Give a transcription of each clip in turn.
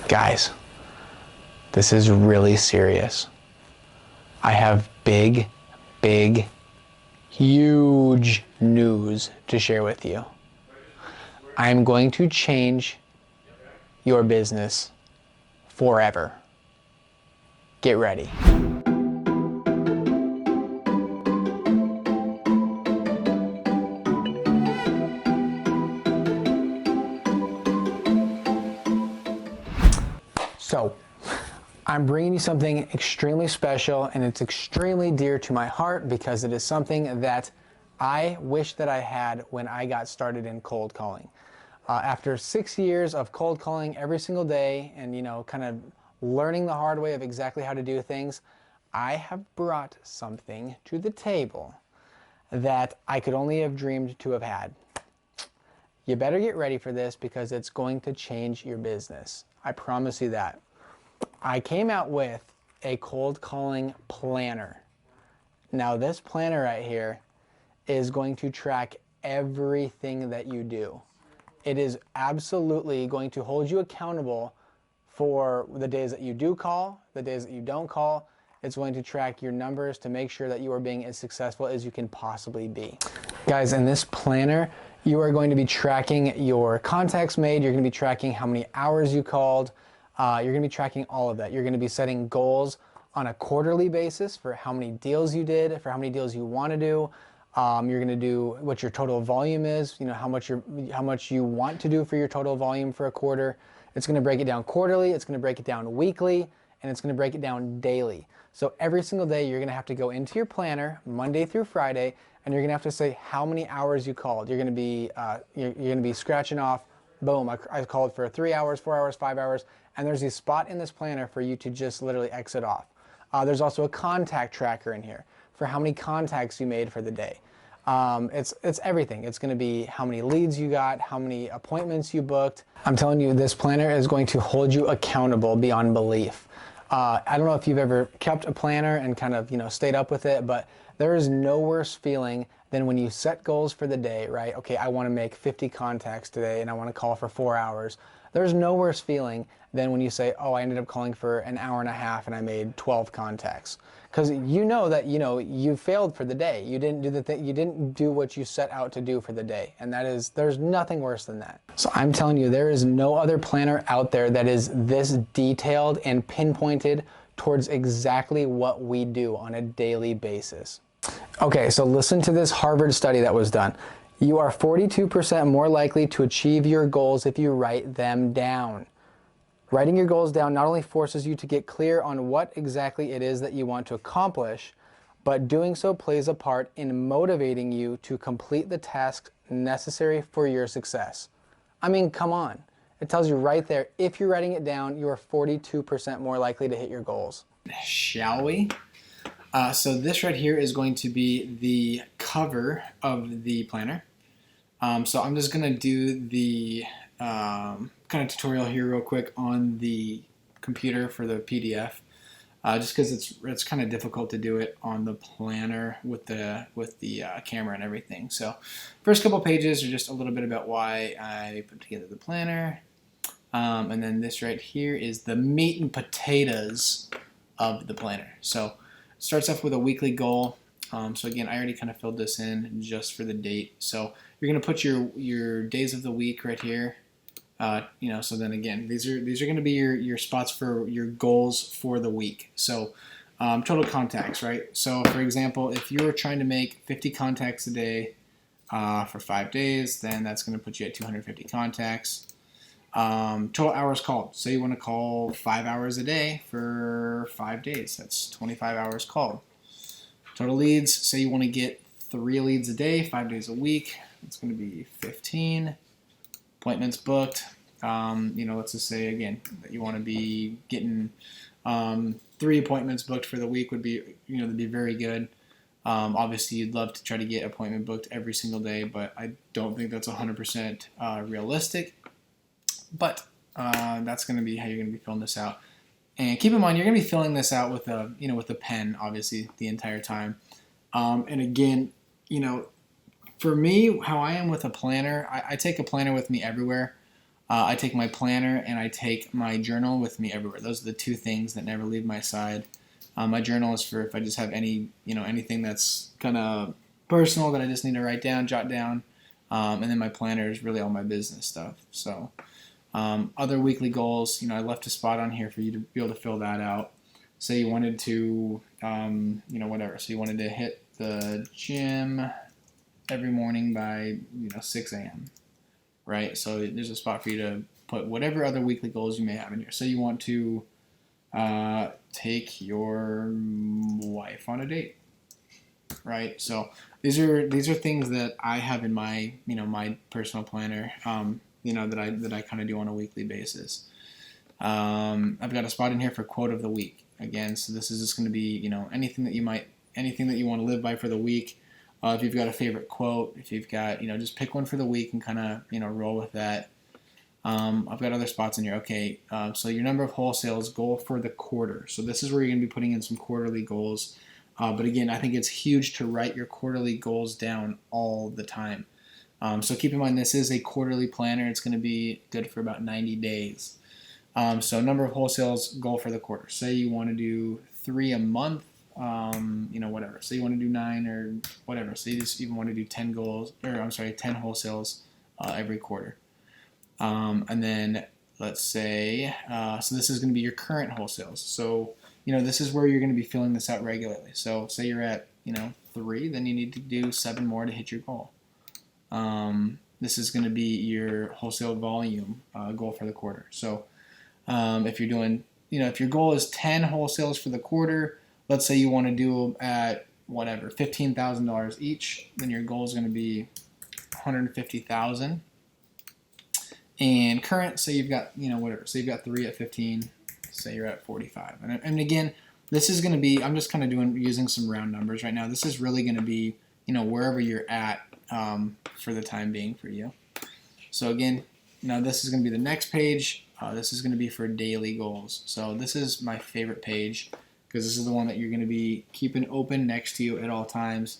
Guys, this is really serious. I have big, huge news to share with you. I am going to change your business forever. Get ready. So, I'm bringing you something extremely special, and it's extremely dear to my heart because it is something that I wish that I had when I got started in cold calling. After 6 years of cold calling every single day and, kind of learning the hard way of exactly how to do things, I have brought something to the table that I could only have dreamed to have had. You better get ready for this because it's going to change your business. I promise you that. I came out with a cold calling planner. Now this planner right here is going to track everything that you do. It is absolutely going to hold you accountable for the days that you do call, the days that you don't call. It's going to track your numbers to make sure that you are being as successful as you can possibly be. Guys, in this planner, you are going to be tracking your contacts made. You're going to be tracking how many hours you called. You're going to be tracking all of that. You're going to be setting goals on a quarterly basis for how many deals you did, for how many deals you want to do. You're going to do what your total volume is, how much you want to do for your total volume for a quarter. It's going to break it down quarterly, it's going to break it down weekly, and it's going to break it down daily. So every single day you're going to have to go into your planner Monday through Friday, and you're going to have to say how many hours you called. You're going to be scratching off, boom, I called for 3 hours, 4 hours, 5 hours, and there's a spot in this planner for you to just literally exit off. There's also a contact tracker in here for how many contacts you made for the day. It's everything. It's going to be how many leads you got, how many appointments you booked. I'm telling you, this planner is going to hold you accountable beyond belief. I don't know if you've ever kept a planner and kind of, stayed up with it, but there is no worse feeling than when you set goals for the day, right? Okay, I want to make 50 contacts today and I want to call for 4 hours. There's no worse feeling than when you say, oh, I ended up calling for an hour and a half and I made 12 contacts. Because you know that, you failed for the day. You didn't do the thing, you didn't do what you set out to do for the day. And there's nothing worse than that. So I'm telling you, there is no other planner out there that is this detailed and pinpointed towards exactly what we do on a daily basis. Okay, so listen to this Harvard study that was done. You are 42% more likely to achieve your goals if you write them down. Writing your goals down not only forces you to get clear on what exactly it is that you want to accomplish, but doing so plays a part in motivating you to complete the tasks necessary for your success. I mean, come on. It tells you right there, if you're writing it down, you are 42% more likely to hit your goals. Shall we? So this right here is going to be the cover of the planner. So I'm just going to do the kind of tutorial here real quick on the computer for the PDF, just because it's kind of difficult to do it on the planner with the camera and everything. So first couple pages are just a little bit about why I put together the planner, and then this right here is the meat and potatoes of the planner. So it starts off with a weekly goal. So again, I already kind of filled this in just for the date. So you're going to put your days of the week right here. So then again, these are going to be your spots for your goals for the week. So total contacts, right? So for example, if you're trying to make 50 contacts a day for 5 days, then that's going to put you at 250 contacts. Total hours called. So you want to call 5 hours a day for 5 days. That's 25 hours called. Total leads. Say you want to get 3 leads a day, 5 days a week. It's going to be 15. Appointments booked. Let's just say again that you want to be getting 3 appointments booked for the week would be, that'd be very good. Obviously, you'd love to try to get appointment booked every single day, but I don't think that's 100% realistic. But that's going to be how you're going to be filling this out. And keep in mind, you're going to be filling this out with a pen, obviously, the entire time. And again, for me, how I am with a planner, I take a planner with me everywhere. I take my planner and I take my journal with me everywhere. Those are the two things that never leave my side. My journal is for if I just have anything that's kind of personal that I just need to write down, jot down. And then my planner is really all my business stuff. So other weekly goals, I left a spot on here for you to be able to fill that out. Say you wanted to, whatever. So you wanted to hit the gym every morning by 6 a.m. Right? So there's a spot for you to put whatever other weekly goals you may have in here. So you want to take your wife on a date, right? So these are things that I have in my my personal planner, that I kind of do on a weekly basis. I've got a spot in here for quote of the week again. So this is just going to be anything that you want to live by for the week. If you've got a favorite quote, if you've got just pick one for the week and kind of roll with that. I've got other spots in here. Okay, so your number of wholesales goal for the quarter. So this is where you're going to be putting in some quarterly goals. But again, I think it's huge to write your quarterly goals down all the time. So keep in mind, this is a quarterly planner. It's going to be good for about 90 days. So number of wholesales goal for the quarter. Say you want to do 3 a month, whatever. So you want to do 9 or whatever. So you just even want to do 10 wholesales every quarter. And then let's say, so this is going to be your current wholesales. So, this is where you're going to be filling this out regularly. So say you're at, 3, then you need to do 7 more to hit your goal. This is going to be your wholesale volume goal for the quarter. So if you're doing, if your goal is 10 wholesales for the quarter, let's say you want to do at whatever, $15,000 each, then your goal is going to be $150,000. And current, say you've got, so you've got 3 at 15, say you're at 45. And again, this is going to be, I'm just kind of using some round numbers right now. This is really going to be, wherever you're at for the time being for you. So again, now this is going to be the next page. This is going to be for daily goals. So this is my favorite page because this is the one that you're going to be keeping open next to you at all times.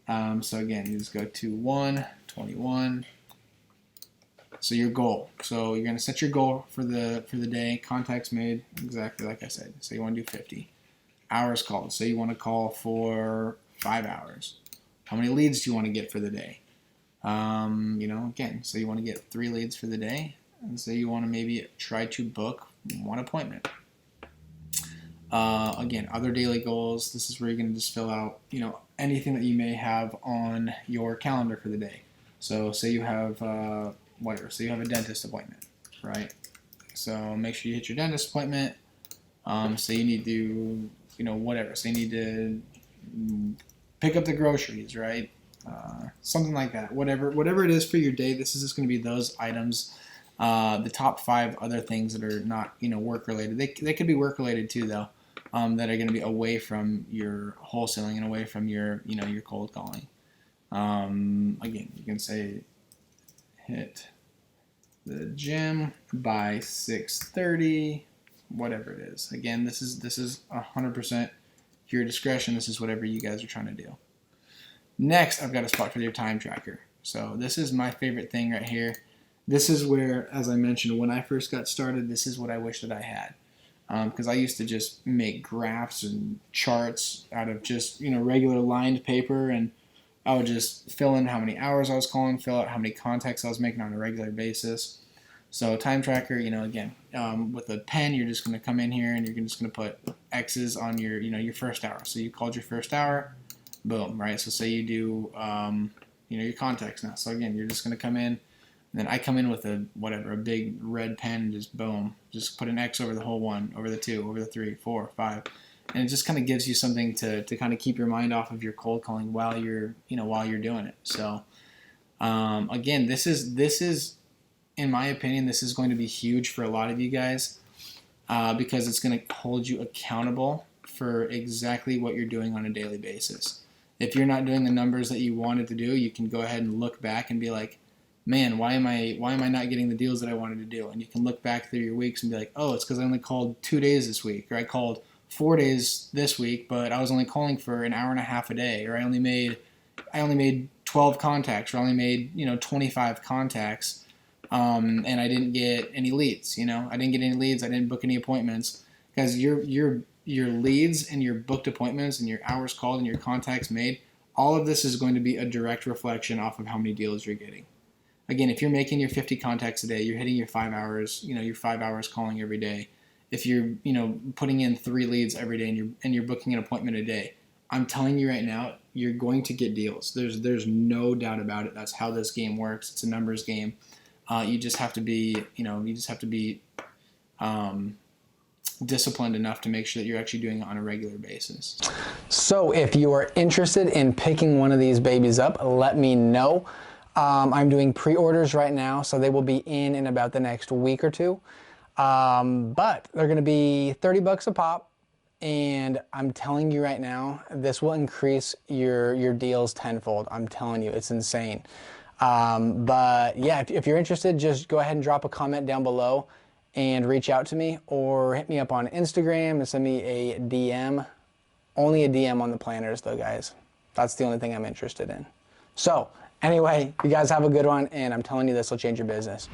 So again, you just go to 121. So your goal. So you're going to set your goal for the day. Contacts made, exactly like I said. So you want to do 50. Hours called. So you want to call for 5 hours. How many leads do you want to get for the day? Again, so you want to get 3 leads for the day. And so you want to maybe try to book 1 appointment. Again, other daily goals. This is where you're going to just fill out, anything that you may have on your calendar for the day. So say you have whatever. So you have a dentist appointment, right? So make sure you hit your dentist appointment. So you need to, whatever. So you need to pick up the groceries, right? Something like that. Whatever it is for your day, this is just going to be those items. The top 5 other things that are not, work related. They could be work related too, though. That are going to be away from your wholesaling and away from your, your cold calling. Again, you can say hit the gym by 6:30, whatever it is. Again, this is 100% your discretion. This is whatever you guys are trying to do. Next, I've got a spot for your time tracker. So this is my favorite thing right here. This is where, as I mentioned, when I first got started, this is what I wish that I had. Because I used to just make graphs and charts out of just, regular lined paper, and I would just fill in how many hours I was calling, fill out how many contacts I was making on a regular basis. So time tracker, again, with a pen, you're just going to come in here and you're just going to put X's on your, your first hour. So you called your first hour, boom, right? So say you do, your contacts now. So again, you're just going to come in, and then I come in with a big red pen, and just boom, just put an X over the whole 1, over the 2, over the 3, 4, 5. And it just kind of gives you something to kind of keep your mind off of your cold calling while you're doing it. So, again, this is, in my opinion, this is going to be huge for a lot of you guys because it's going to hold you accountable for exactly what you're doing on a daily basis. If you're not doing the numbers that you wanted to do, you can go ahead and look back and be like, man, why am I not getting the deals that I wanted to do? And you can look back through your weeks and be like, oh, it's because I only called 2 days this week, or I called 4 days this week, but I was only calling for an hour and a half a day, or I only made 12 contacts, or I only made 25 contacts and I didn't get any leads. You know, I didn't get any leads. I didn't book any appointments, because your leads and your booked appointments and your hours called and your contacts made, all of this is going to be a direct reflection off of how many deals you're getting. Again, if you're making your 50 contacts a day, you're hitting your 5 hours, you know, your 5 hours calling every day. If you're, you know, putting in 3 leads every day and you're booking an appointment a day, I'm telling you right now, you're going to get deals. There's no doubt about it. That's how this game works. It's a numbers game. You just have to be, disciplined enough to make sure that you're actually doing it on a regular basis. So if you are interested in picking one of these babies up, let me know. I'm doing pre-orders right now, so they will be in about the next week or two. But they're going to be $30 a pop. And I'm telling you right now, this will increase your deals tenfold. I'm telling you, it's insane. But yeah, if you're interested, just go ahead and drop a comment down below and reach out to me, or hit me up on Instagram and send me a DM. Only a DM on the planners though, guys. That's the only thing I'm interested in. So anyway, you guys have a good one, and I'm telling you, this will change your business.